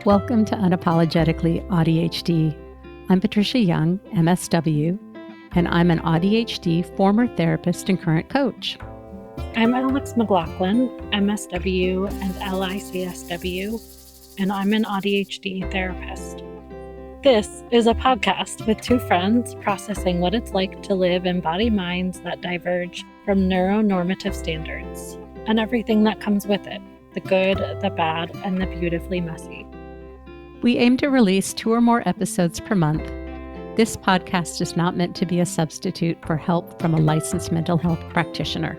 Welcome to Unapologetically AuDHD. I'm Patricia Young, MSW, and I'm an AuDHD former therapist and current coach. I'm Alex McLaughlin, MSW and LICSW, and I'm an AuDHD therapist. This is a podcast with two friends processing what it's like to live in body-minds that diverge from neuronormative standards, and everything that comes with it, the good, the bad, and the beautifully messy. We aim to release 2 or more episodes per month. This podcast is not meant to be a substitute for help from a licensed mental health practitioner.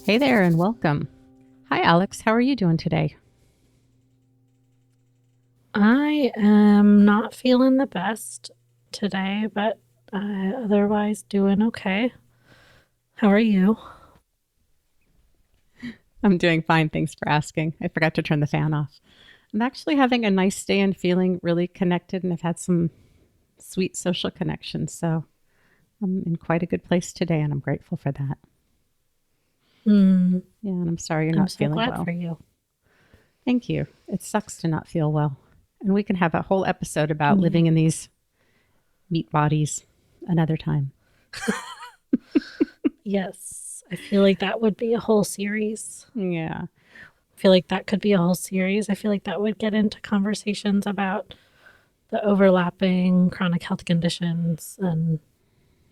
Hey there and welcome. Hi, Alex. How are you doing today? I am not feeling the best today, but otherwise doing okay. How are you? I'm doing fine. Thanks for asking. I forgot to turn the fan off. I'm actually having a nice day and feeling really connected, and I've had some sweet social connections. So I'm in quite a good place today, and I'm grateful for that. Yeah, and I'm sorry you're not feeling well. I'm so glad for you. Thank you. It sucks to not feel well. And we can have a whole episode about living in these meat bodies another time. Yes. I feel like that would be a whole series. Yeah. I feel like that could be a whole series. I feel like that would get into conversations about the overlapping chronic health conditions. And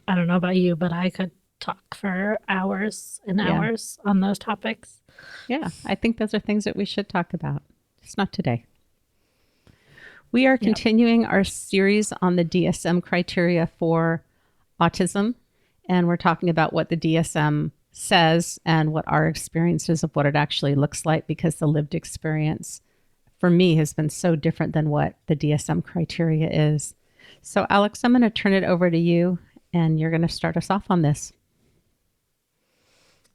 I don't know about you, but I could talk for hours and hours on those topics. Yeah, I think those are things that we should talk about. Just not today. We are continuing our series on the DSM criteria for autism, and we're talking about what the DSM says and what our experiences of what it actually looks like, because the lived experience for me has been so different than what the DSM criteria is. So Alex, I'm going to turn it over to you and you're going to start us off on this.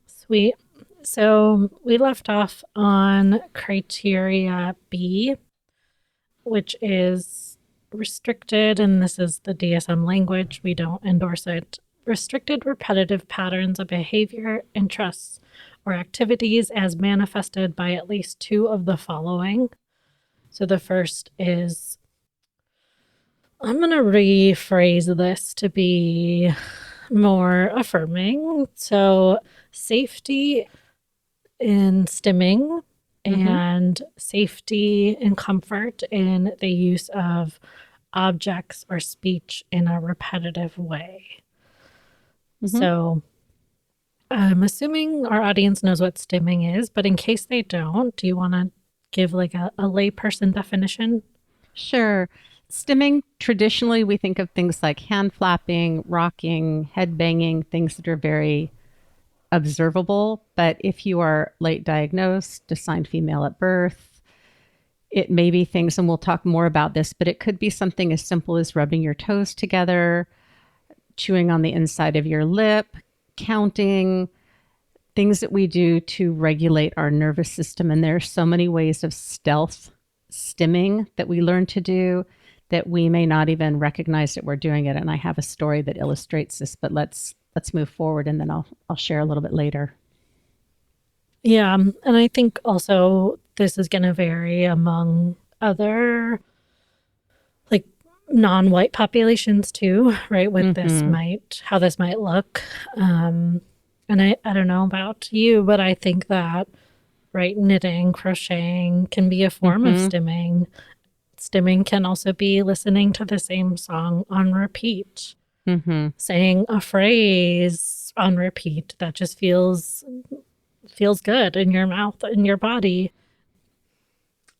Sweet. So we left off on criteria B, which is restricted, and this is the DSM language. We don't endorse it. Restricted repetitive patterns of behavior, interests, or activities as manifested by at least 2 of the following. So the first is, I'm going to rephrase this to be more affirming. So safety in stimming and safety and comfort in the use of objects or speech in a repetitive way. So I'm assuming our audience knows what stimming is, but in case they don't, do you want to give like a layperson definition? Sure. Stimming, traditionally, we think of things like hand flapping, rocking, head banging, things that are very observable. But if you are late diagnosed, assigned female at birth, it may be things, and we'll talk more about this, but it could be something as simple as rubbing your toes together, chewing on the inside of your lip, counting, things that we do to regulate our nervous system. And there are so many ways of stealth stimming that we learn to do that we may not even recognize that we're doing it. And I have a story that illustrates this, but let's move forward, and then I'll share a little bit later. Yeah, and I think also this is going to vary among other like non-white populations too, right? With how this might look. And I don't know about you, but I think that, right, knitting, crocheting can be a form of stimming. Stimming can also be listening to the same song on repeat, saying a phrase on repeat that just feels good in your mouth, in your body.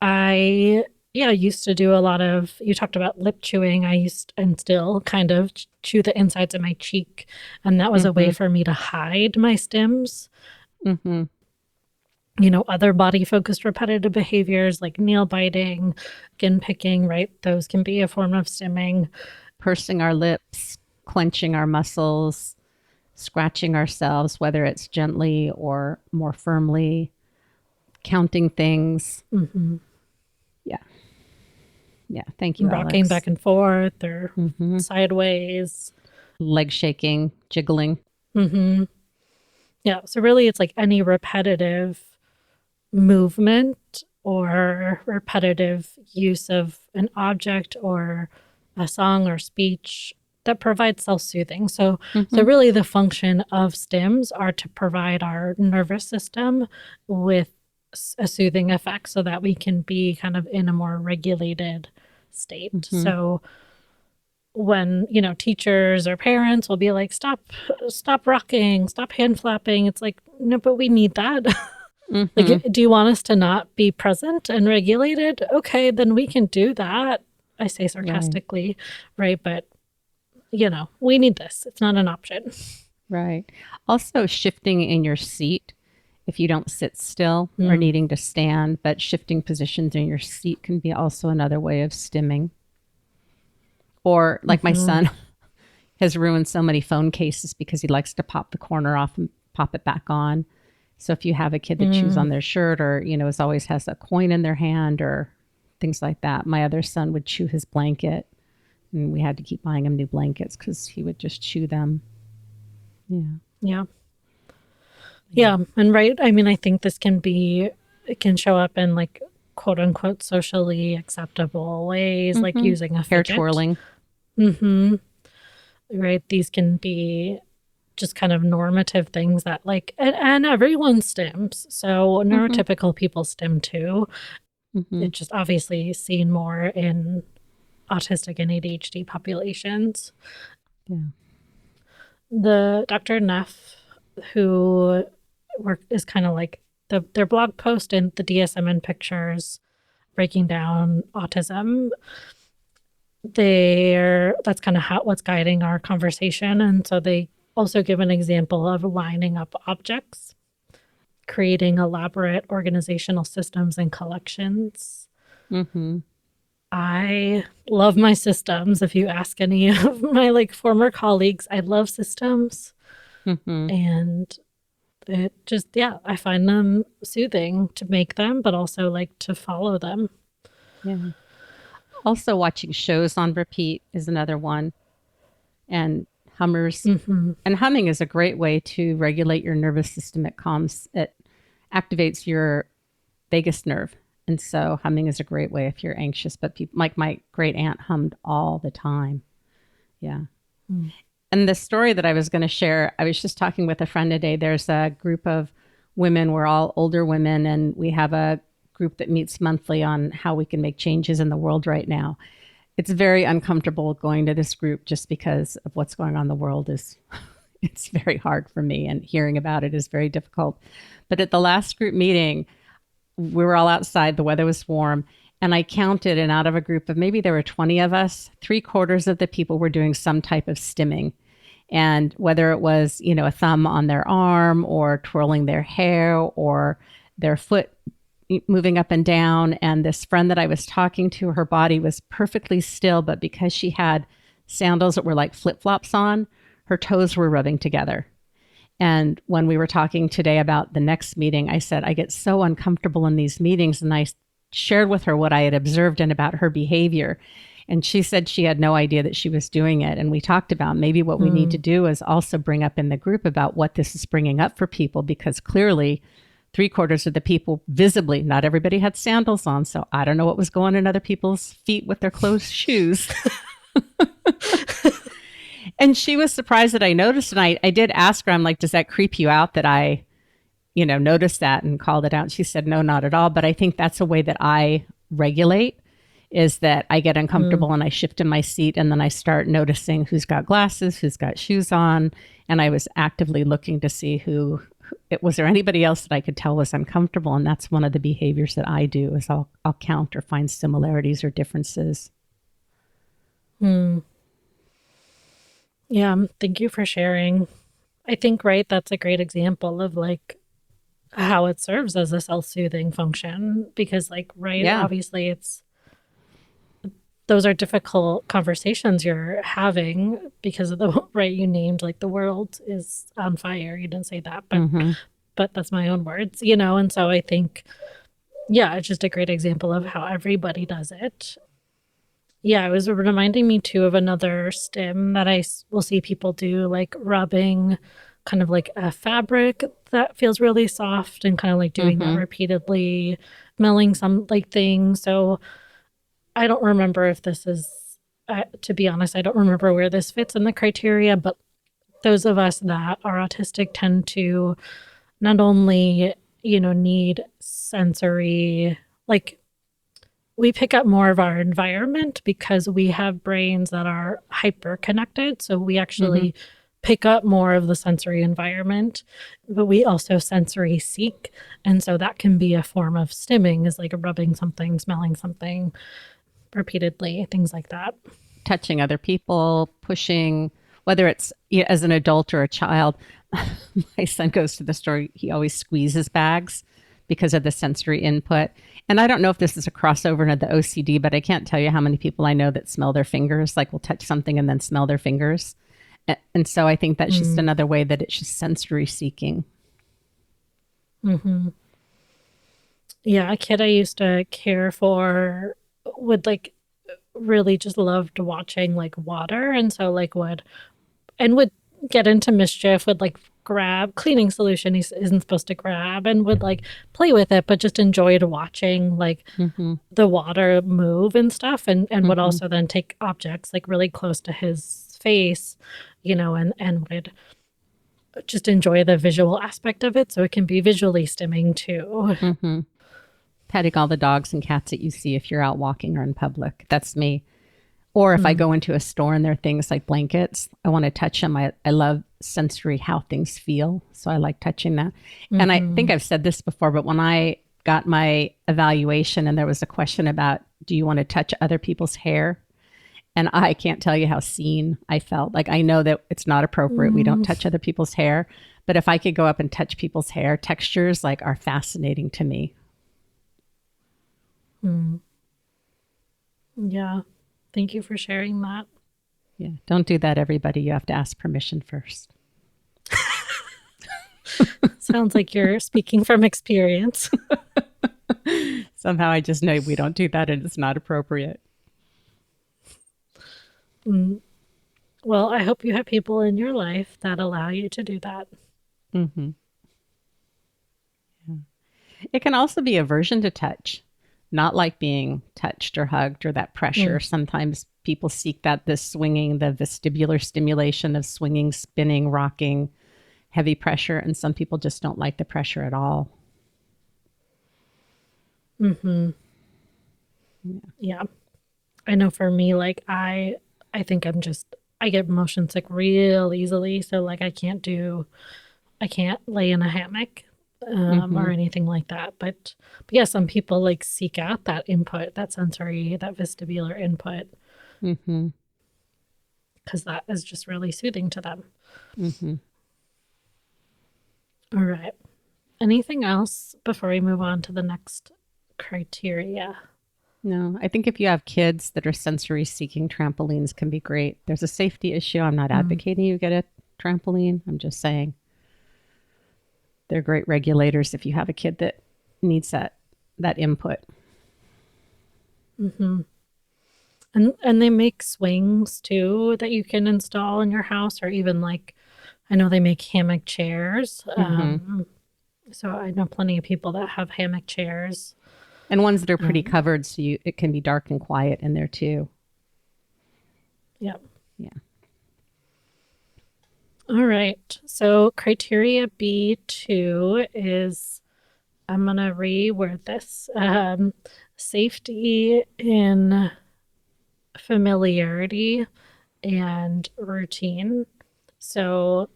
I used to do a lot of, you talked about lip chewing. I used and still kind of chew the insides of my cheek. And that was a way for me to hide my stims. You know, other body focused repetitive behaviors like nail biting, skin picking, right? Those can be a form of stimming. Pursing our lips, clenching our muscles, scratching ourselves, whether it's gently or more firmly, counting things. Yeah. Thank you, Rocking Alex. back and forth or sideways. Leg shaking, jiggling. Yeah. So really it's like any repetitive movement or repetitive use of an object or a song or speech that provides self-soothing. So really the function of stims are to provide our nervous system with a soothing effect so that we can be kind of in a more regulated state. So when, teachers or parents will be like, stop rocking, stop hand flapping. It's like, no, but we need that. Like, do you want us to not be present and regulated? Okay, then we can do that. I say sarcastically, right? But, we need this. It's not an option. Right. Also, shifting in your seat if you don't sit still or needing to stand, but shifting positions in your seat can be also another way of stimming. Or like my son has ruined so many phone cases because he likes to pop the corner off and pop it back on. So if you have a kid that chews on their shirt or, is always has a coin in their hand or things like that. My other son would chew his blanket and we had to keep buying him new blankets because he would just chew them. Yeah. Yeah. Yeah. And I think this it can show up in like quote unquote socially acceptable ways, like using a hair fidget. twirling. Right. These can be just kind of normative things that and everyone stims. So neurotypical people stim too. It's just obviously seen more in autistic and ADHD populations. Yeah. The Dr. Neff, who is kind of like their blog post and the DSM and pictures breaking down autism. That's kind of what's guiding our conversation. And so they also give an example of lining up objects, creating elaborate organizational systems and collections. I love my systems. If you ask any of my former colleagues, I love systems. And it just, I find them soothing to make them, but also to follow them. Yeah. Also watching shows on repeat is another one. And hummers. And humming is a great way to regulate your nervous system. It activates your vagus nerve. And so humming is a great way if you're anxious. But people, like my great aunt hummed all the time. Yeah. And the story that I was going to share, I was just talking with a friend today. There's a group of women. We're all older women, and we have a group that meets monthly on how we can make changes in the world right now. It's very uncomfortable going to this group just because of what's going on in the world. It's very hard for me, and hearing about it is very difficult. But at the last group meeting, we were all outside. The weather was warm. And I counted, and out of a group of maybe there were 20 of us, 3/4 of the people were doing some type of stimming. And whether it was, a thumb on their arm or twirling their hair or their foot moving up and down. And this friend that I was talking to, her body was perfectly still, but because she had sandals that were like flip-flops on, her toes were rubbing together. And when we were talking today about the next meeting, I said, I get so uncomfortable in these meetings. And I shared with her what I had observed and about her behavior. And she said she had no idea that she was doing it. And we talked about maybe what we need to do is also bring up in the group about what this is bringing up for people, because clearly 3/4 of the people visibly, not everybody had sandals on. So I don't know what was going in other people's feet with their closed shoes. And she was surprised that I noticed. And I did ask her, I'm like, does that creep you out that I noticed that and called it out? And she said, no, not at all. But I think that's a way that I regulate, is that I get uncomfortable and I shift in my seat, and then I start noticing who's got glasses, who's got shoes on. And I was actively looking to see was there anybody else that I could tell was uncomfortable. And that's one of the behaviors that I do, is I'll count or find similarities or differences. Yeah, thank you for sharing. I think, that's a great example of how it serves as a self-soothing function, because obviously those are difficult conversations you're having because of the you named the world is on fire. You didn't say that, but that's my own words, and so I think it's just a great example of how everybody does it. Yeah, it was reminding me too of another stim that I will see people do, rubbing kind of like a fabric that feels really soft and kind of like doing that repeatedly, smelling some like things. So I don't remember if this is, to be honest, I don't remember where this fits in the criteria, but those of us that are autistic tend to not only, need sensory, like we pick up more of our environment because we have brains that are hyper connected. So we actually pick up more of the sensory environment, but we also sensory seek. And so that can be a form of stimming, is like rubbing something, smelling something repeatedly, things like that. Touching other people, pushing, whether it's as an adult or a child. My son goes to the store, he always squeezes bags because of the sensory input. And I don't know if this is a crossover into the OCD, but I can't tell you how many people I know that smell their fingers, like will touch something and then smell their fingers. And so I think that's just another way that it's just sensory seeking. Yeah, a kid I used to care for would like really just loved watching like water, and so like would get into mischief, would like grab cleaning solution he isn't supposed to grab, and would like play with it, but just enjoyed watching like the water move and stuff, and would also then take objects like really close to his face, and would just enjoy the visual aspect of it. So it can be visually stimming too. Petting all the dogs and cats that you see if you're out walking or in public. That's me. Or if I go into a store and there are things like blankets, I want to touch them. I love sensory, how things feel. So I like touching that. And I think I've said this before, but when I got my evaluation and there was a question about, do you want to touch other people's hair? And I can't tell you how seen I felt. Like, I know that it's not appropriate. We don't touch other people's hair. But if I could go up and touch people's hair, textures like are fascinating to me. Yeah. Thank you for sharing that. Yeah. Don't do that, everybody. You have to ask permission first. Sounds like you're speaking from experience. Somehow I just know we don't do that and it's not appropriate. Well, I hope you have people in your life that allow you to do that. Yeah. It can also be aversion to touch, not like being touched or hugged or that pressure. Sometimes people seek that, the swinging, the vestibular stimulation of swinging, spinning, rocking, heavy pressure. And some people just don't like the pressure at all. Yeah. I know for me, like I think I get motion sick real easily. So like I can't lay in a hammock or anything like that. But yeah, some people like seek out that input, that sensory, that vestibular input. Because that is just really soothing to them. All right. Anything else before we move on to the next criteria? No, I think if you have kids that are sensory seeking, trampolines can be great. There's a safety issue. I'm not advocating you get a trampoline. I'm just saying they're great regulators if you have a kid that needs that input. And they make swings too that you can install in your house, or even like, I know they make hammock chairs. So I know plenty of people that have hammock chairs. And ones that are pretty covered, so it can be dark and quiet in there too. Yep. Yeah. All right. So criteria B2 is, I'm going to reword this, safety in familiarity and routine. So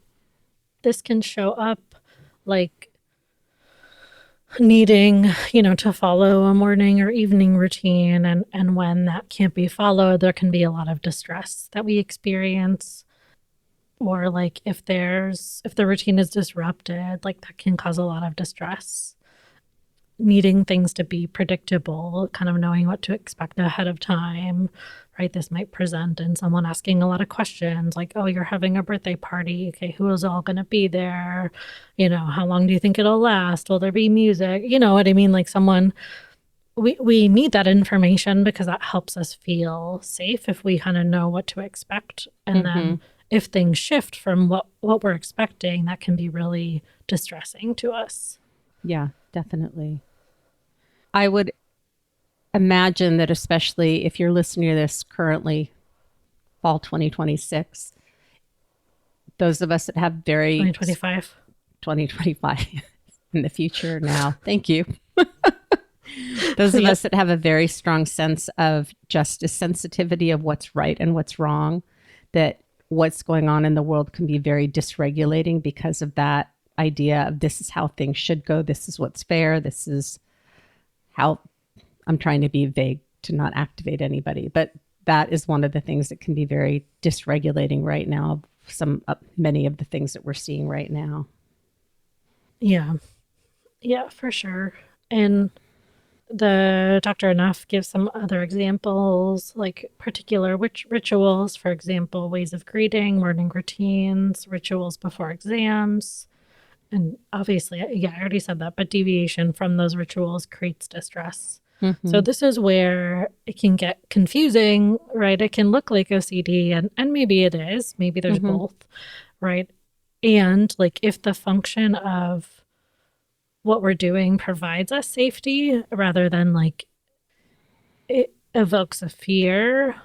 this can show up like needing, to follow a morning or evening routine. And when that can't be followed, there can be a lot of distress that we experience. Or like if the routine is disrupted, like that can cause a lot of distress. Needing things to be predictable, kind of knowing what to expect ahead of time, right? This might present in someone asking a lot of questions like, oh, you're having a birthday party. Okay, who is all going to be there? How long do you think it'll last? Will there be music? You know what I mean? Like we need that information because that helps us feel safe if we kind of know what to expect. And then if things shift from what we're expecting, that can be really distressing to us. Yeah, definitely. I would imagine that, especially if you're listening to this currently, fall 2026, those of us that have very 2025. 2025 in the future now. Thank you. Those of Yep. us that have a very strong sense of justice, sensitivity of what's right and what's wrong, that what's going on in the world can be very dysregulating because of that idea of this is how things should go. This is what's fair. This is how I'm trying to be vague to not activate anybody. But that is one of the things that can be very dysregulating right now. Many of the things that we're seeing right now. Yeah. Yeah, for sure. And the Dr. Enough gives some other examples, like particular rituals, for example, ways of greeting, morning routines, rituals before exams. And obviously, yeah, I already said that, but deviation from those rituals creates distress. Mm-hmm. So this is where it can get confusing, right? It can look like OCD, and maybe it is. Maybe there's both, right? And like if the function of what we're doing provides us safety rather than like it evokes a fear,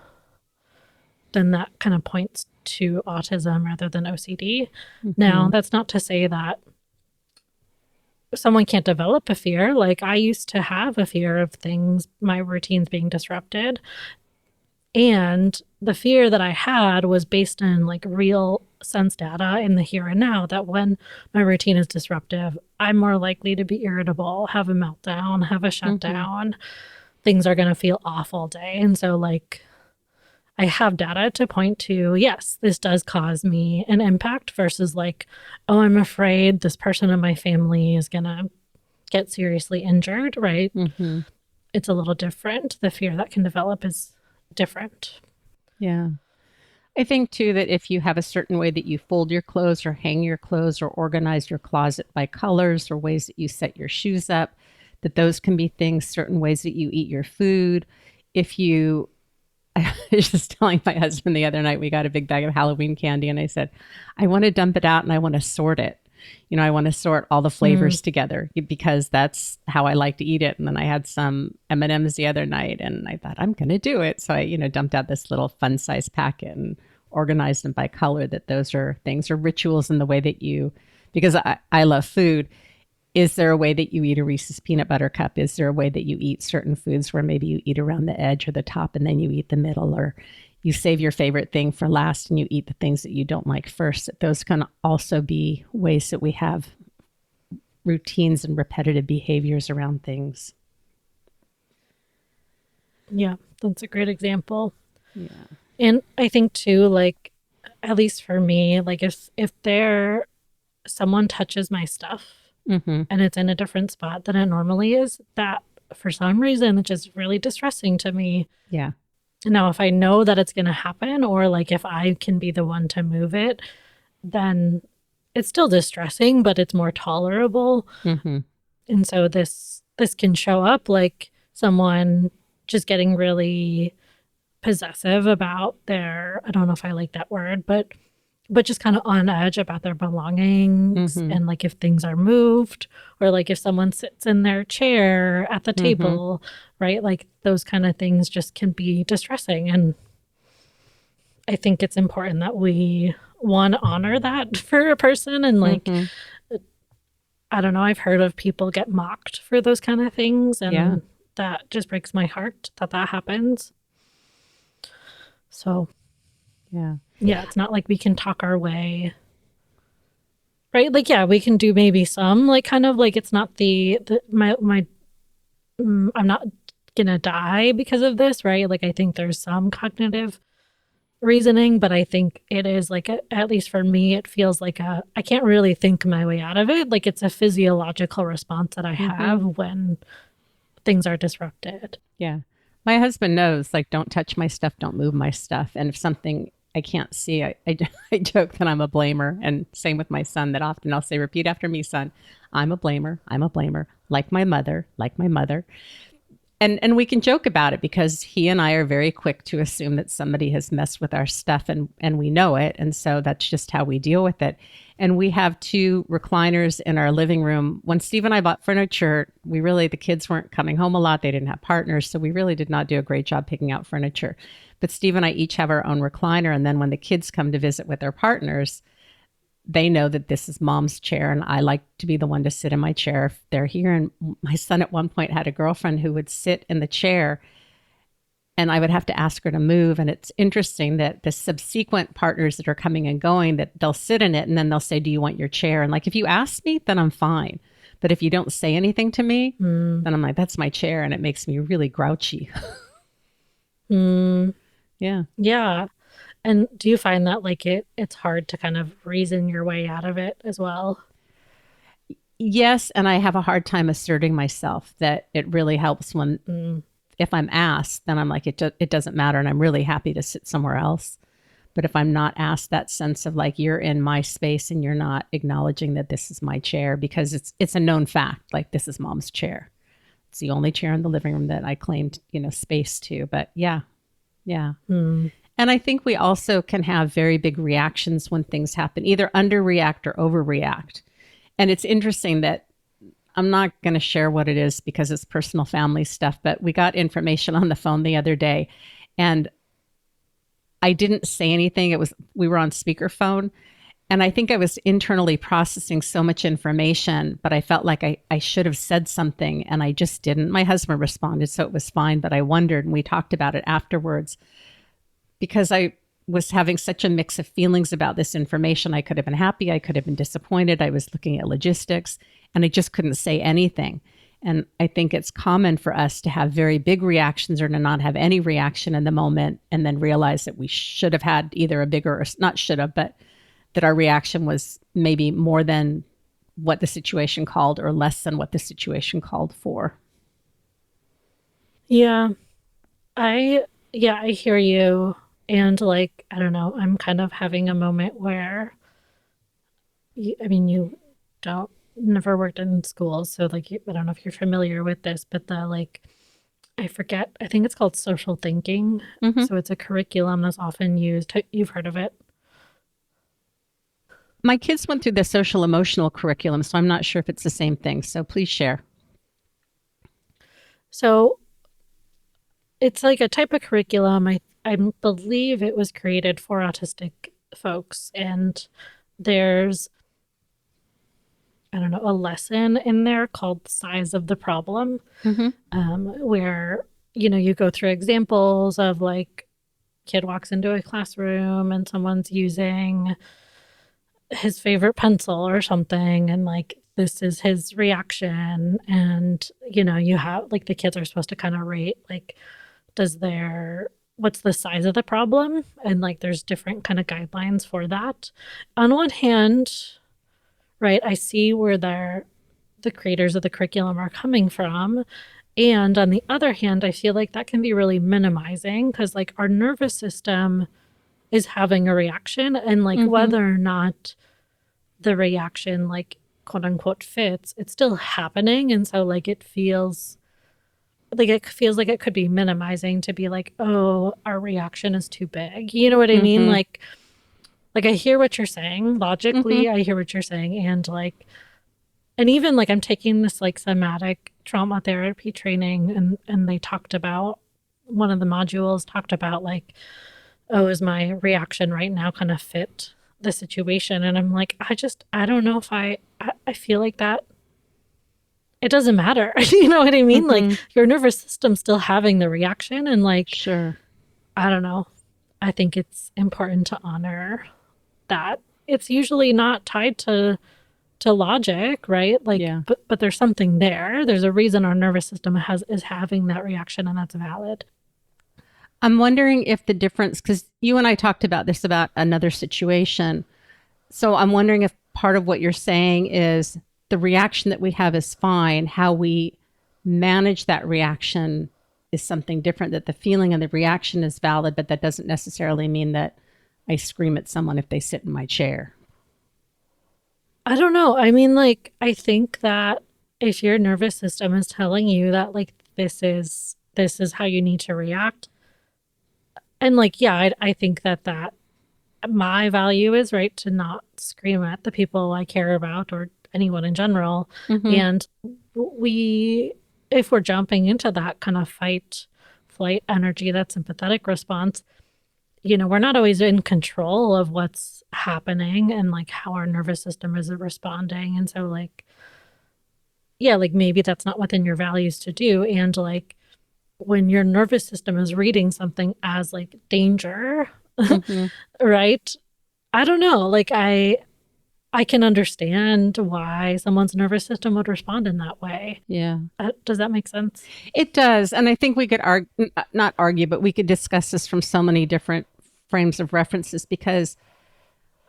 then that kind of points to autism rather than OCD. Now, that's not to say that someone can't develop a fear. Like I used to have a fear of things, my routines being disrupted. And the fear that I had was based on like real sense data in the here and now, that when my routine is disruptive, I'm more likely to be irritable, have a meltdown, have a shutdown. Things are going to feel off all day. And so like I have data to point to, yes, this does cause me an impact versus like, oh, I'm afraid this person in my family is going to get seriously injured, right? It's a little different. The fear that can develop is different. Yeah. I think too that if you have a certain way that you fold your clothes or hang your clothes or organize your closet by colors or ways that you set your shoes up, that those can be things, certain ways that you eat your food. I was just telling my husband the other night, we got a big bag of Halloween candy and I said, I want to dump it out and I want to sort it. I want to sort all the flavors together because that's how I like to eat it. And then I had some M&Ms the other night and I thought I'm going to do it. So I, dumped out this little fun size packet and organized them by color, that those are things or rituals in the way that because I love food. Is there a way that you eat a Reese's peanut butter cup? Is there a way that you eat certain foods where maybe you eat around the edge or the top and then you eat the middle, or you save your favorite thing for last and you eat the things that you don't like first? That those can also be ways that we have routines and repetitive behaviors around things. Yeah, that's a great example. Yeah. And I think too, like, at least for me, like if someone touches my stuff and it's in a different spot than it normally is, that for some reason it's just really distressing to me. Yeah. Now, if I know that it's going to happen, or like if I can be the one to move it, then it's still distressing, but it's more tolerable. And so this can show up like someone just getting really possessive about their, I don't know if I like that word, but just kind of on edge about their belongings. And like if things are moved, or like if someone sits in their chair at the table, right? Like those kind of things just can be distressing. And I think it's important that we want to honor that for a person. And like, I don't know, I've heard of people get mocked for those kind of things. And that just breaks my heart that happens. So yeah, it's not like we can talk our way, right? Like, yeah, we can do maybe some, like, kind of like, it's not I'm not gonna die because of this, right? Like, I think there's some cognitive reasoning, but I think it is like, at least for me, it feels like I can't really think my way out of it. Like, it's a physiological response that I have when things are disrupted. Yeah. My husband knows, like, don't touch my stuff, don't move my stuff. And if something I can't see, I joke that I'm a blamer. And same with my son, that often I'll say, repeat after me, son, I'm a blamer, like my mother. And we can joke about it because he and I are very quick to assume that somebody has messed with our stuff and we know it. And so that's just how we deal with it. And we have two recliners in our living room. When Steve and I bought furniture, the kids weren't coming home a lot. They didn't have partners. So we really did not do a great job picking out furniture. But Steve and I each have our own recliner. And then when the kids come to visit with their partners, they know that this is mom's chair. And I like to be the one to sit in my chair if they're here. And my son at one point had a girlfriend who would sit in the chair and I would have to ask her to move. And it's interesting that the subsequent partners that are coming and going, that they'll sit in it and then they'll say, do you want your chair? And like, if you ask me, then I'm fine. But if you don't say anything to me, then I'm like, that's my chair. And it makes me really grouchy. Yeah. Yeah. And do you find that like it's hard to kind of reason your way out of it as well? Yes. And I have a hard time asserting myself, that it really helps when, if I'm asked, then I'm like, it doesn't matter. And I'm really happy to sit somewhere else. But if I'm not asked, that sense of like, you're in my space and you're not acknowledging that this is my chair, because it's a known fact, like this is mom's chair. It's the only chair in the living room that I claimed, space to. But yeah. And I think we also can have very big reactions when things happen, either underreact or overreact. And it's interesting that I'm not going to share what it is because it's personal family stuff, but we got information on the phone the other day and I didn't say anything. We were on speakerphone and I think I was internally processing so much information, but I felt like I should have said something and I just didn't. My husband responded, so it was fine, but I wondered, and we talked about it afterwards because I was having such a mix of feelings about this information. I could have been happy. I could have been disappointed. I was looking at logistics and I just couldn't say anything. And I think it's common for us to have very big reactions or to not have any reaction in the moment and then realize that we should have had either a bigger, or not should have, but that our reaction was maybe more than what the situation called or less than what the situation called for. Yeah. I hear you. And like, I don't know, I'm kind of having a moment where, you don't, never worked in schools. So like, I don't know if you're familiar with this, but I forget, I think it's called social thinking. So it's a curriculum that's often used. You've heard of it? My kids went through the social emotional curriculum, so I'm not sure if it's the same thing. So please share. So it's like a type of curriculum. I believe it was created for autistic folks. And there's, I don't know, a lesson in there called Size of the Problem, where, you go through examples of like, kid walks into a classroom and someone's using his favorite pencil or something. And like, this is his reaction. And, you have like the kids are supposed to kind of rate, like, what's the size of the problem? And like, there's different kind of guidelines for that. On one hand, right, I see where the creators of the curriculum are coming from. And on the other hand, I feel like that can be really minimizing because like our nervous system is having a reaction and like whether or not the reaction like quote unquote fits, it's still happening. And so like it feels like it could be minimizing to be like, oh, our reaction is too big. You know what I mean? Like I hear what you're saying logically. I hear what you're saying. And even like I'm taking this like somatic trauma therapy training and they talked about, one of the modules talked about like, oh, is my reaction right now kind of fit the situation? And I'm like, I don't know if I feel like that. It doesn't matter. You know what I mean? Like your nervous system's still having the reaction and like, Sure. I don't know. I think it's important to honor that. It's usually not tied to logic, right? Like, Yeah. but there's something there. There's a reason our nervous system is having that reaction and that's valid. I'm wondering if the difference, because you and I talked about this about another situation. So I'm wondering if part of what you're saying is the reaction that we have is fine. How we manage that reaction is something different, that the feeling and the reaction is valid, but that doesn't necessarily mean that I scream at someone if they sit in my chair. I don't know. I mean, like, I think that if your nervous system is telling you that like this is how you need to react, and like, yeah, I think that my value is right to not scream at the people I care about or anyone in general. Mm-hmm. And we, if we're jumping into that kind of fight, flight energy, that sympathetic response, we're not always in control of what's happening and like how our nervous system is responding. And so, like, yeah, like maybe that's not within your values to do. And like when your nervous system is reading something as like danger, Mm-hmm. right? I don't know. Like I can understand why someone's nervous system would respond in that way. Yeah. Does that make sense? It does. And I think we could not argue, but we could discuss this from so many different frames of references, because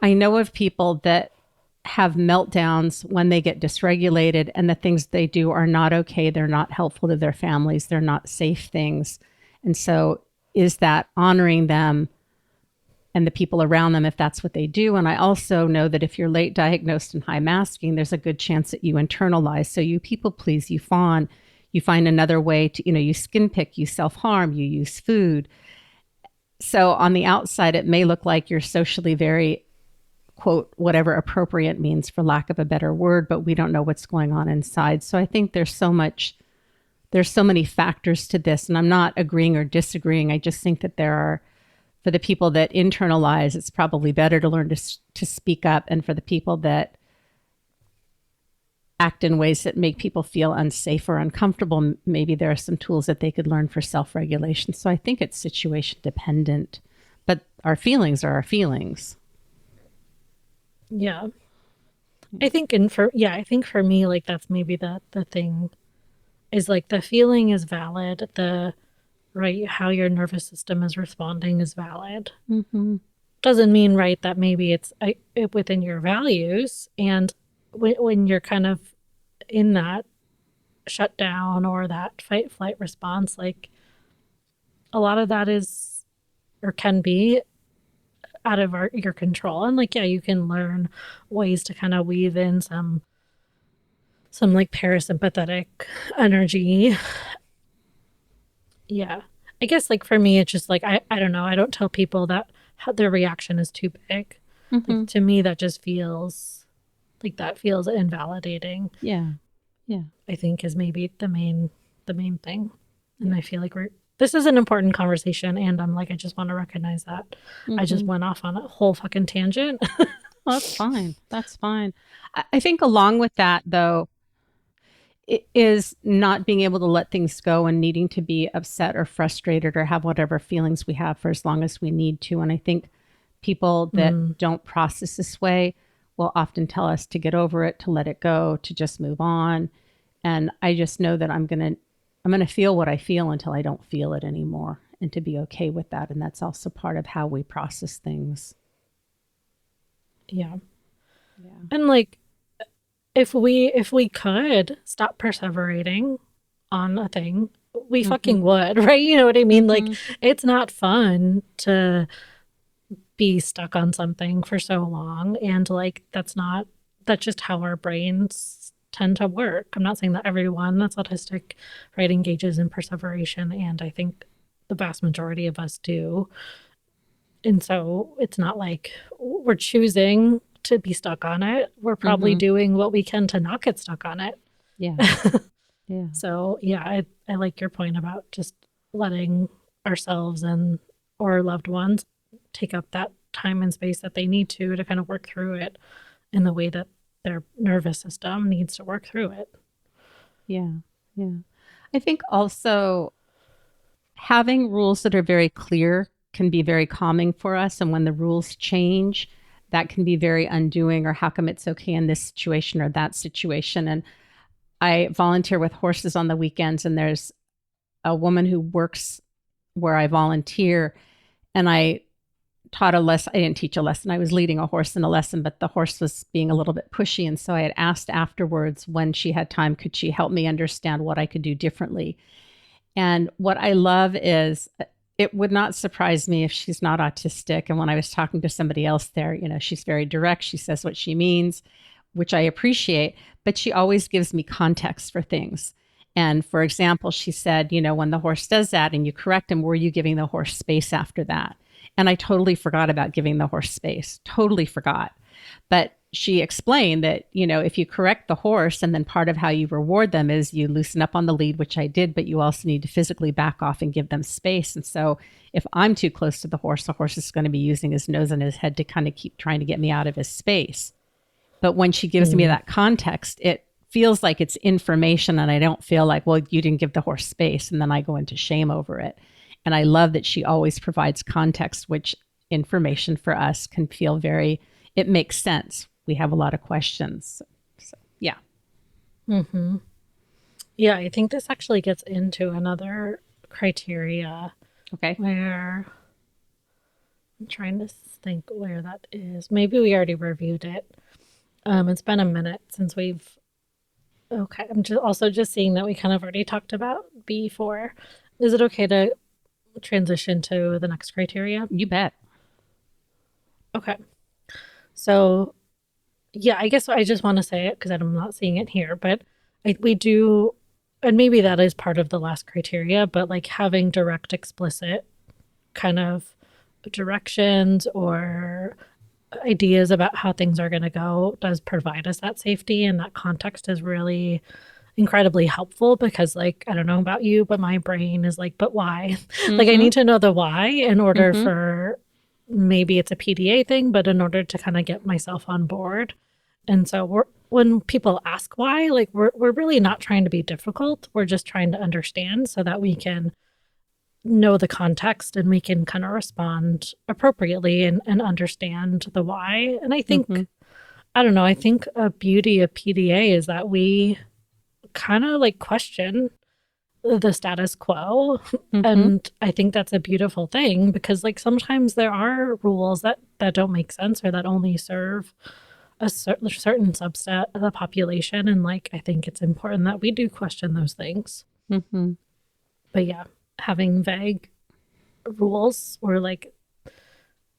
I know of people that have meltdowns when they get dysregulated and the things they do are not okay. They're not helpful to their families. They're not safe things. And so is that honoring them and the people around them if that's what they do? And I also know that if you're late diagnosed and high masking, there's a good chance that you internalize. So you people please, you fawn, you find another way to, you skin pick, you self-harm, you use food. So on the outside, it may look like you're socially very, quote, whatever appropriate means for lack of a better word, but we don't know what's going on inside. So I think there's so many factors to this, and I'm not agreeing or disagreeing. I just think that there are, for the people that internalize, it's probably better to learn to speak up. And for the people that act in ways that make people feel unsafe or uncomfortable, maybe there are some tools that they could learn for self-regulation. So I think it's situation dependent, but our feelings are our feelings. Yeah. I think I think for me, like that's maybe the thing is like the feeling is valid. Right, how your nervous system is responding is valid. Mm-hmm. Doesn't mean, right, that maybe it's within your values. And when you're kind of in that shutdown or that fight flight response, like a lot of that is or can be out of your control. And like, yeah, you can learn ways to kind of weave in some like parasympathetic energy. Yeah. I guess like for me, it's just like, I don't know. I don't tell people that their reaction is too big. Mm-hmm. Like, to me, that just feels like that feels invalidating. Yeah. Yeah. I think is maybe the main thing. And I feel like this is an important conversation. And I'm like, I just want to recognize that. I just went off on a whole fucking tangent. Well, that's fine. That's fine. I think along with that, though, it is not being able to let things go and needing to be upset or frustrated or have whatever feelings we have for as long as we need to. And I think people that don't process this way will often tell us to get over it, to let it go, to just move on. And I just know that I'm going to feel what I feel until I don't feel it anymore, and to be okay with that. And that's also part of how we process things. Yeah. Yeah. And like, if we could stop perseverating on a thing, we fucking would, right? You know what I mean? Like, it's not fun to be stuck on something for so long. And like, that's just how our brains tend to work. I'm not saying that everyone that's autistic, right, engages in perseveration. And I think the vast majority of us do. And so it's not like we're choosing to be stuck on it. We're probably doing what we can to not get stuck on it. Yeah. Yeah. So yeah, I like your point about just letting ourselves and or loved ones take up that time and space that they need to kind of work through it in the way that their nervous system needs to work through it. Yeah. Yeah. I think also having rules that are very clear can be very calming for us. And when the rules change, that can be very undoing, or how come it's okay in this situation or that situation. And I volunteer with horses on the weekends, and there's a woman who works where I volunteer, and I taught a lesson. I didn't teach a lesson. I was leading a horse in a lesson, but the horse was being a little bit pushy. And so I had asked afterwards, when she had time, could she help me understand what I could do differently? And what I love is, it would not surprise me if she's not autistic. And when I was talking to somebody else there, she's very direct. She says what she means, which I appreciate, but she always gives me context for things. And for example, she said, when the horse does that and you correct him, were you giving the horse space after that? And I totally forgot about giving the horse space, totally forgot. But she explained that, if you correct the horse, and then part of how you reward them is you loosen up on the lead, which I did, but you also need to physically back off and give them space. And so if I'm too close to the horse is going to be using his nose and his head to kind of keep trying to get me out of his space. But when she gives me that context, it feels like it's information, and I don't feel like, well, you didn't give the horse space, and then I go into shame over it. And I love that she always provides context, which information for us can feel it makes sense. We have a lot of questions. So, yeah. Mm-hmm. Yeah, I think this actually gets into another criteria. Okay. Where I'm trying to think where that is. Maybe we already reviewed it. It's been a minute since we've. Okay, I'm just seeing that we kind of already talked about B4. Is it okay to transition to the next criteria? You bet. Okay. So, yeah, I guess I just want to say it because I'm not seeing it here, but we do, and maybe that is part of the last criteria, but like having direct, explicit kind of directions or ideas about how things are going to go does provide us that safety, and that context is really incredibly helpful because, like, I don't know about you, but my brain is like, but why? Like, I need to know the why in order for, maybe it's a PDA thing, but in order to kind of get myself on board. And so when people ask why, like, we're really not trying to be difficult. We're just trying to understand so that we can know the context and we can kind of respond appropriately and understand the why. And I think, I don't know, I think a beauty of PDA is that we kind of like question the status quo. And I think that's a beautiful thing because, like, sometimes there are rules that don't make sense or that only serve a certain subset of the population. And, like, I think it's important that we do question those things. But yeah, having vague rules or like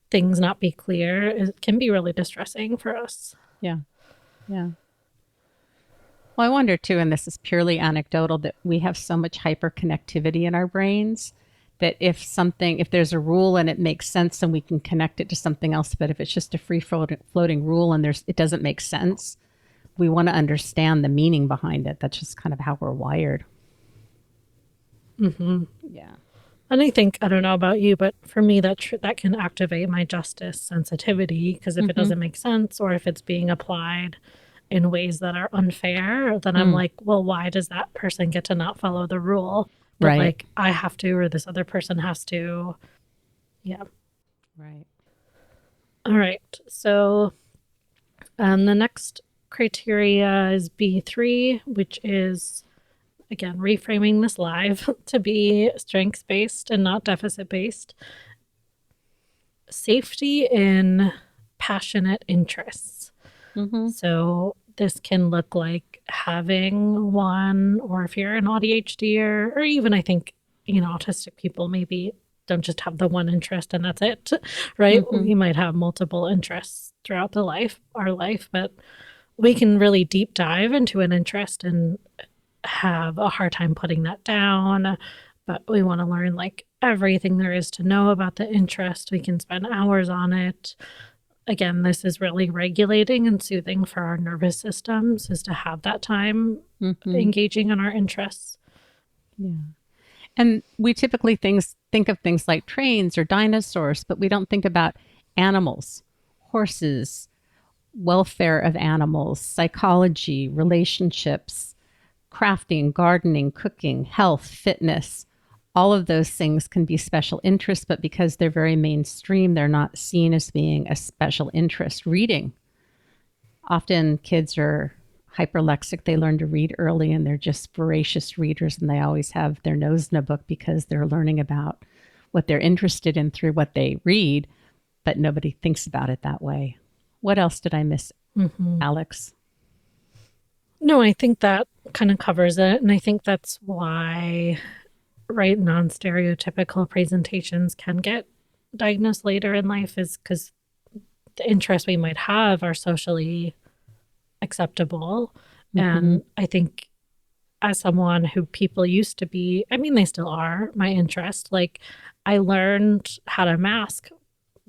things not be clear, it can be really distressing for us. Yeah. Well, I wonder too, and this is purely anecdotal, that we have so much hyperconnectivity in our brains that if there's a rule and it makes sense, then we can connect it to something else. But if it's just a free floating rule and it doesn't make sense, we want to understand the meaning behind it. That's just kind of how we're wired. Yeah. And I think, I don't know about you, but for me, that can activate my justice sensitivity, because if it doesn't make sense or if it's being applied in ways that are unfair, then I'm like, well, why does that person get to not follow the rule? But like, I have to, or this other person has to. Yeah. Right. All right. So the next criteria is B3, which is, again, reframing this live to be strengths-based and not deficit-based. Safety in passionate interests. So this can look like having one, or if you're an AuDHD or even, I think, autistic people maybe don't just have the one interest and that's it, right? We might have multiple interests throughout our life, but we can really deep dive into an interest and have a hard time putting that down. But we want to learn like everything there is to know about the interest. We can spend hours on it. Again, this is really regulating and soothing for our nervous systems, is to have that time engaging in our interests. Yeah. And we typically think of things like trains or dinosaurs, but we don't think about animals, horses, welfare of animals, psychology, relationships, crafting, gardening, cooking, health, fitness. All of those things can be special interests, but because they're very mainstream, they're not seen as being a special interest. Reading. Often kids are hyperlexic. They learn to read early and they're just voracious readers, and they always have their nose in a book because they're learning about what they're interested in through what they read, but nobody thinks about it that way. What else did I miss, Alex? No, I think that kind of covers it. And I think that's why, right, non-stereotypical presentations can get diagnosed later in life, is because the interests we might have are socially acceptable. And I think as someone who people used to be, I mean, they still are my interest, like I learned how to mask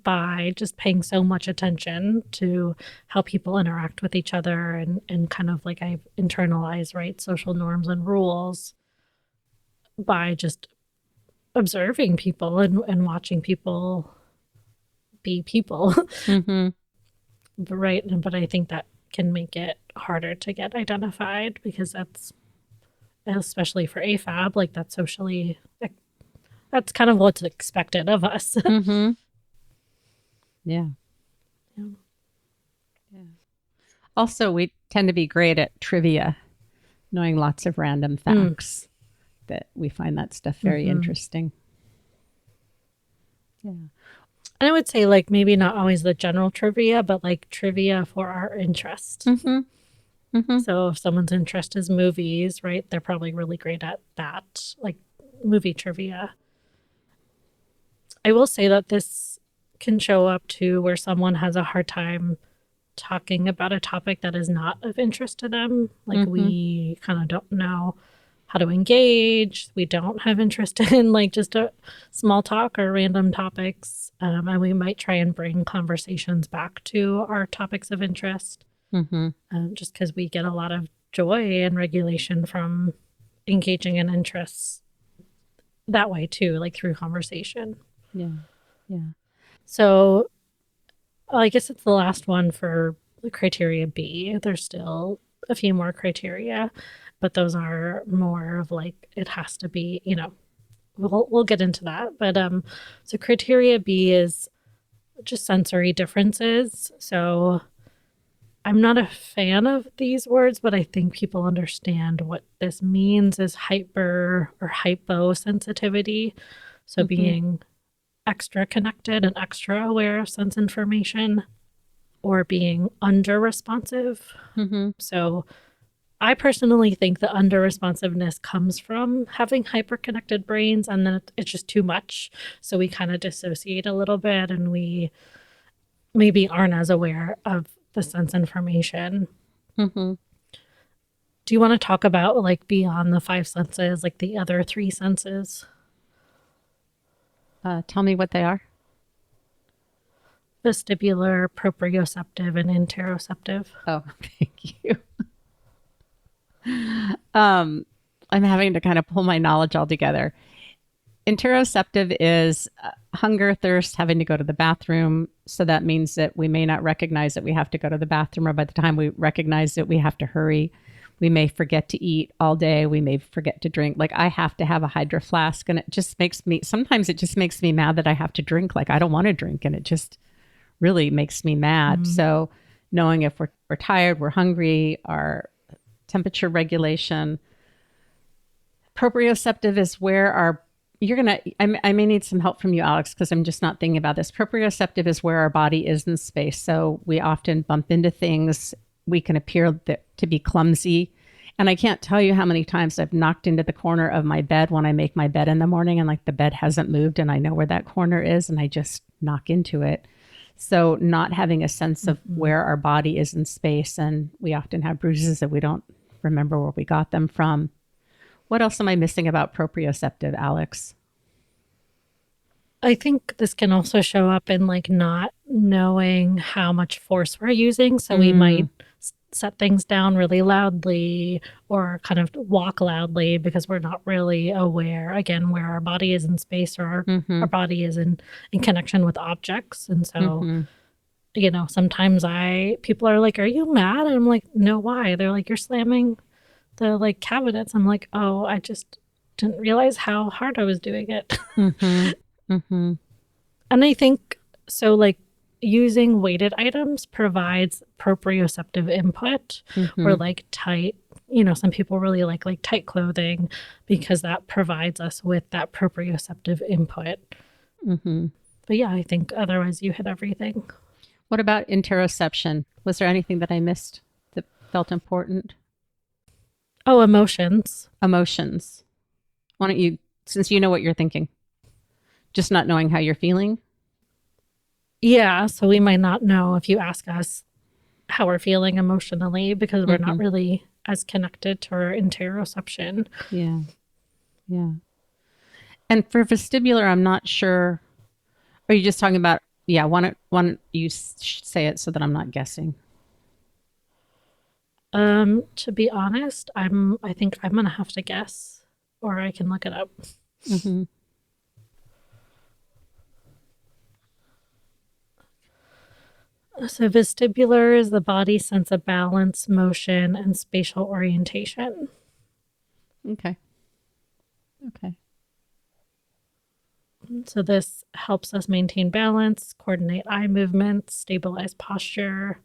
by just paying so much attention to how people interact with each other, and kind of like I've internalized, right, social norms and rules by just observing people and watching people be people. Mm-hmm. Right. But I think that can make it harder to get identified, because that's, especially for AFAB, like that's socially, that's kind of what's expected of us. Mm-hmm. Yeah. Yeah. Yeah. Also, we tend to be great at trivia, knowing lots of random facts, that we find that stuff very interesting. Yeah. And I would say, like, maybe not always the general trivia, but like trivia for our interest. Mm-hmm. Mm-hmm. So if someone's interest is movies, right, they're probably really great at that, like movie trivia. I will say that this can show up too where someone has a hard time talking about a topic that is not of interest to them. Like, we kind of don't know how to engage. We don't have interest in like just a small talk or random topics. And we might try and bring conversations back to our topics of interest, just because we get a lot of joy and regulation from engaging in interests that way too, like through conversation. Yeah. Yeah. So I guess it's the last one for the criteria B. There's still a few more criteria, but those are more of like, it has to be, we'll get into that. But so criteria B is just sensory differences. So I'm not a fan of these words, but I think people understand what this means is hyper or hyposensitivity. So being extra connected and extra aware of sense information, or being under responsive. So I personally think the under responsiveness comes from having hyper connected brains, and then it's just too much. So we kind of dissociate a little bit, and we maybe aren't as aware of the sense information. Do you want to talk about like beyond the five senses, like the other three senses? Tell me what they are. Vestibular, proprioceptive, and interoceptive. Oh, thank you. I'm having to kind of pull my knowledge all together. Interoceptive is hunger, thirst, having to go to the bathroom. So that means that we may not recognize that we have to go to the bathroom, or by the time we recognize it, we have to hurry. We may forget to eat all day. We may forget to drink. Like, I have to have a Hydro Flask, and it just makes me, sometimes it just makes me mad that I have to drink. Like, I don't want to drink, and it just really makes me mad. So knowing if we're tired, we're hungry, our temperature regulation. Proprioceptive is where I may need some help from you, Alex, because I'm just not thinking about this. Proprioceptive is where our body is in space. So we often bump into things. We can appear to be clumsy. And I can't tell you how many times I've knocked into the corner of my bed when I make my bed in the morning, and like the bed hasn't moved and I know where that corner is, and I just knock into it. So not having a sense of where our body is in space, and we often have bruises that we don't remember where we got them from. What else am I missing about proprioceptive, Alex? I think this can also show up in like not knowing how much force we're using. So we might set things down really loudly, or kind of walk loudly, because we're not really aware, again, where our body is in space, or our body is in connection with objects. And so, sometimes people are like, "Are you mad?" And I'm like, "No, why?" They're like, "You're slamming the like cabinets." I'm like, "Oh, I just didn't realize how hard I was doing it." And I think so, like, using weighted items provides proprioceptive input, or like tight, some people really like tight clothing, because that provides us with that proprioceptive input. But yeah, I think otherwise you hit everything. What about interoception? Was there anything that I missed that felt important? Oh, emotions. Emotions. Why don't you, since you know what you're thinking, just not knowing how you're feeling? Yeah, so we might not know if you ask us how we're feeling emotionally, because we're not really as connected to our interoception. Yeah. And for vestibular, I'm not sure. Are you just talking about? Yeah, why don't you say it so that I'm not guessing? To be honest, I think I'm gonna have to guess, or I can look it up. Mm-hmm. So vestibular is the body's sense of balance, motion, and spatial orientation. Okay. Okay. So this helps us maintain balance, coordinate eye movements, stabilize posture.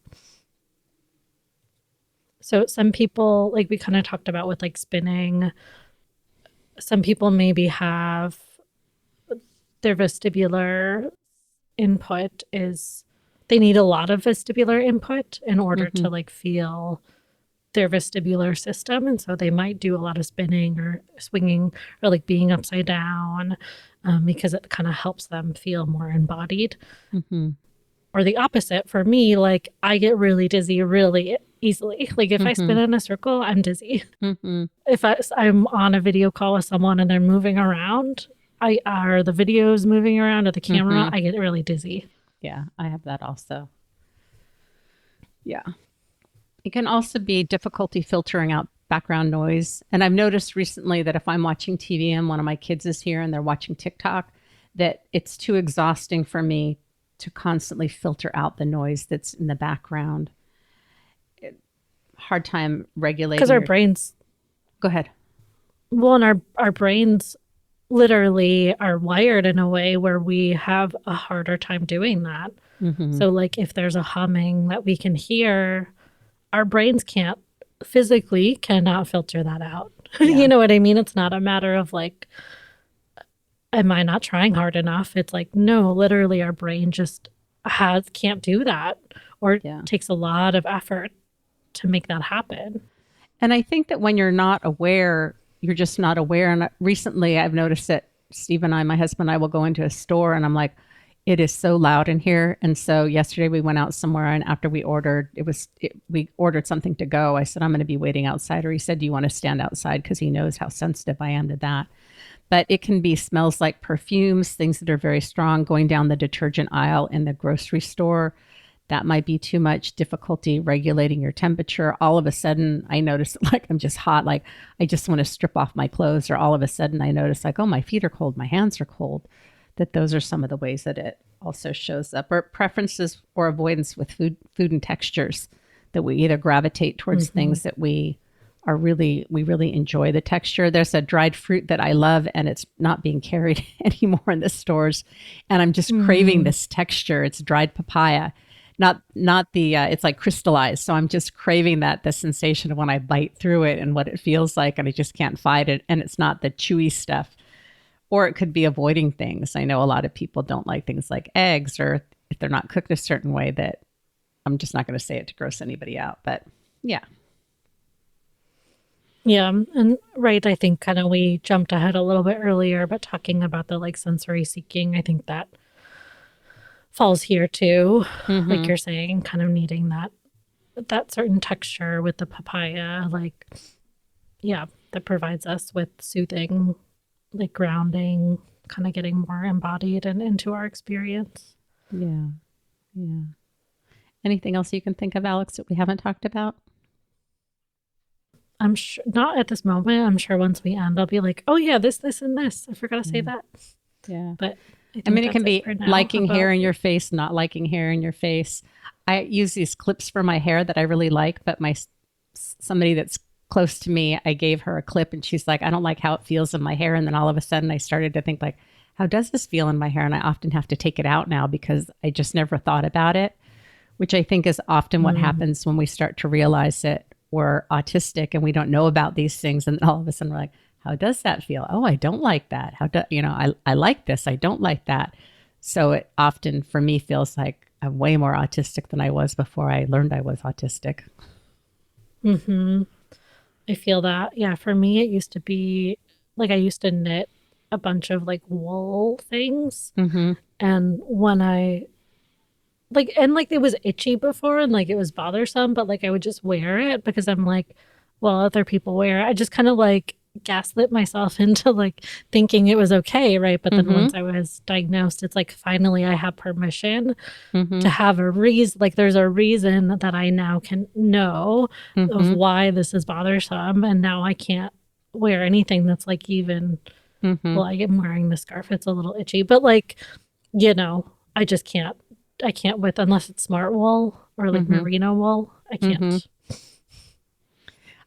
So some people, like we kind of talked about with like spinning, some people maybe have their vestibular input is they need a lot of vestibular input in order Mm-hmm. to like feel their vestibular system, and so they might do a lot of spinning or swinging or like being upside down, because it kind of helps them feel more embodied. Mm-hmm. Or the opposite for me, like I get really dizzy really easily. Like if I Mm-hmm. spin in a circle, I'm dizzy. Mm-hmm. If I'm on a video call with someone and they're moving around, I or the video's moving around or the camera, Mm-hmm. I get really dizzy. Yeah, I have that also. Yeah. It can also be difficulty filtering out background noise. And I've noticed recently that if I'm watching TV and one of my kids is here and they're watching TikTok, that it's too exhausting for me to constantly filter out the noise that's in the background. Hard time Because regulating our your. brains, Go ahead. well, and our brains literally are wired in a way where we have a harder time doing that. Mm-hmm. So, like, if there's a humming that we can hear, our brains can't physically cannot filter that out. You Yeah. know what I mean? It's not a matter of like, am I not trying hard enough? It's like, no, literally, our brain just can't do that, or Yeah. takes a lot of effort to make that happen. And I think that when you're not aware, you're just not aware. And recently I've noticed that Steve and I, my husband and I, will go into a store and I'm like, it is so loud in here. And so yesterday we went out somewhere and after we ordered, we ordered something to go. I said, I'm going to be waiting outside. Or he said, do you want to stand outside? Because he knows how sensitive I am to that. But it can be smells like perfumes, things that are very strong, going down the detergent aisle in the grocery store. That might be too much difficulty regulating your temperature. All of a sudden, I notice like I'm just hot, like I just want to strip off my clothes, or all of a sudden I notice like, oh, my feet are cold, my hands are cold. That those are some of the ways that it also shows up. Or preferences or avoidance with food and textures, that we either gravitate towards things that we really enjoy the texture. There's a dried fruit that I love and it's not being carried anymore in the stores. And I'm just craving this texture. It's dried papaya. Not the it's like crystallized. So I'm just craving the sensation of when I bite through it and what it feels like, and I just can't fight it. And it's not the chewy stuff. Or it could be avoiding things. I know a lot of people don't like things like eggs, or if they're not cooked a certain way, that I'm just not going to say it to gross anybody out. But yeah. Yeah, and right, I think kind of we jumped ahead a little bit earlier, but talking about the like sensory seeking, I think that falls here too. Like Mm-hmm. you're saying, kind of needing that certain texture with the papaya, like yeah, that provides us with soothing, like grounding, kind of getting more embodied and into our experience. Yeah. Yeah. Anything else you can think of, Alex, that we haven't talked about? I'm sure not at this moment. I'm sure once we end, I'll be like, oh yeah, this, and this. I forgot to say Yeah. that. Yeah. But I I think mean, it can that's it be for now. How liking hair about in your face, not liking hair in your face. I use these clips for my hair that I really like, but somebody that's close to me, I gave her a clip and she's like, I don't like how it feels in my hair. And then all of a sudden I started to think like, how does this feel in my hair? And I often have to take it out now because I just never thought about it, which I think is often what happens when we start to realize that we're autistic and we don't know about these things. And then all of a sudden we're like, how does that feel? Oh, I don't like that. I like this. I don't like that. So it often for me feels like I'm way more autistic than I was before I learned I was autistic. I feel that. Yeah, for me, it used to be like I used to knit a bunch of like wool things. Mm-hmm. And when I like it was itchy before and like it was bothersome, but like I would just wear it because I'm like, well, other people wear it. I just kind of like gaslit myself into like thinking it was okay, right? But then Mhm. once I was diagnosed, it's like finally I have permission to Mhm. have a reason. Like there's a reason that I now can know of Mhm. why this is bothersome, and now I can't wear anything that's like even. Mhm. Well, I am wearing the scarf. It's a little itchy, but like, you know, I just can't. I can't with unless it's smart wool or like Mhm. merino wool. I can't. Mhm.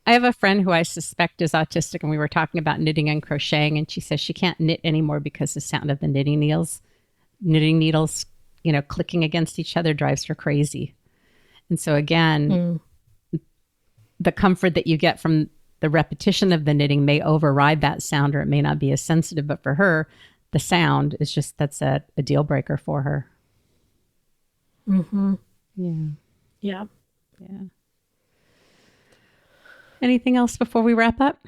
I have a friend who I suspect is autistic, and we were talking about knitting and crocheting, and she says she can't knit anymore because the sound of the knitting needles, clicking against each other drives her crazy. And so again, the comfort that you get from the repetition of the knitting may override that sound, or it may not be as sensitive. But for her, the sound is just that's a deal breaker for her. Mm-hmm. Yeah. Yeah. Yeah. Anything else before we wrap up?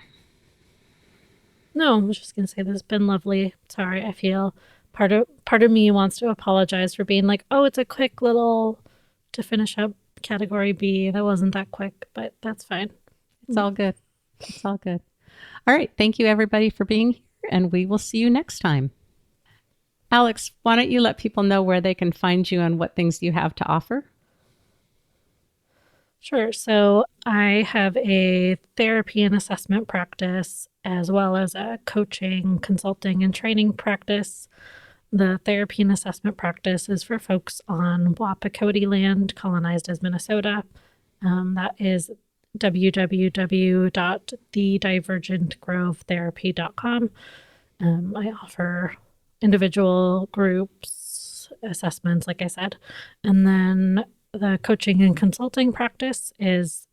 No, I was just gonna say this has been lovely. Sorry, I feel part of me wants to apologize for being like, oh, it's a quick little to finish up category B. That wasn't that quick, but that's fine. It's all good. It's all good. All right. Thank you, everybody, for being here, and we will see you next time. Alex, why don't you let people know where they can find you and what things you have to offer? Sure. So I have a therapy and assessment practice as well as a coaching, consulting, and training practice. The therapy and assessment practice is for folks on Wapakoti land, colonized as Minnesota. That is www.thedivergentgrovetherapy.com. I offer individual groups, assessments, like I said. And then the coaching and consulting practice is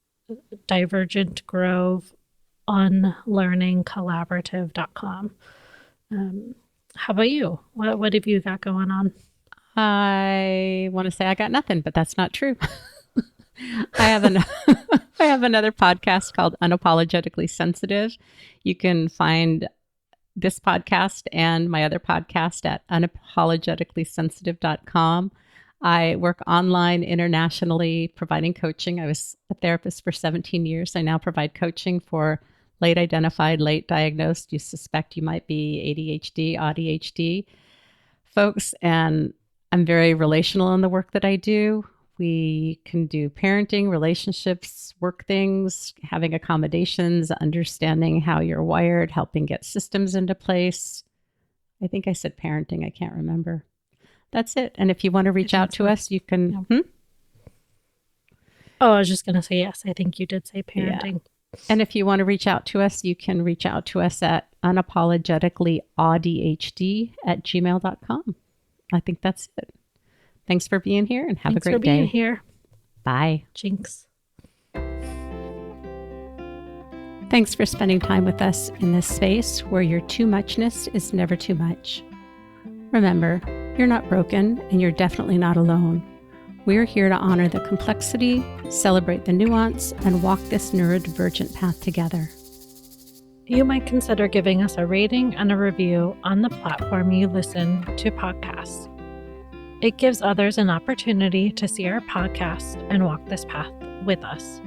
Divergent Grove unlearningcollaborative.com. How about you? What have you got going on? I want to say I got nothing, but that's not true. I have I have another podcast called Unapologetically Sensitive. You can find this podcast and my other podcast at unapologeticallysensitive.com. I work online internationally providing coaching. I was a therapist for 17 years. I now provide coaching for late identified, late diagnosed. You suspect you might be ADHD, AuDHD folks. And I'm very relational in the work that I do. We can do parenting, relationships, work things, having accommodations, understanding how you're wired, helping get systems into place. I think I said parenting. I can't remember. That's it. And if you want to reach out to us, you can. Yeah. Oh, I was just going to say yes. I think you did say parenting. Yeah. And if you want to reach out to us, you can reach out to us at unapologeticallyaudhd@gmail.com. I think that's it. Thanks for being here and have a great day. Thanks for being here. Bye. Jinx. Thanks for spending time with us in this space where your too muchness is never too much. Remember, you're not broken and you're definitely not alone. We're here to honor the complexity, celebrate the nuance, and walk this neurodivergent path together. You might consider giving us a rating and a review on the platform you listen to podcasts. It gives others an opportunity to see our podcast and walk this path with us.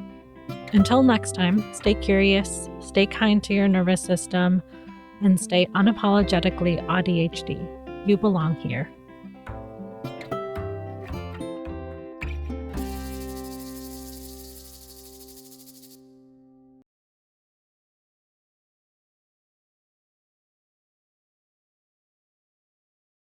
Until next time, stay curious, stay kind to your nervous system, and stay unapologetically AuDHD. You belong here.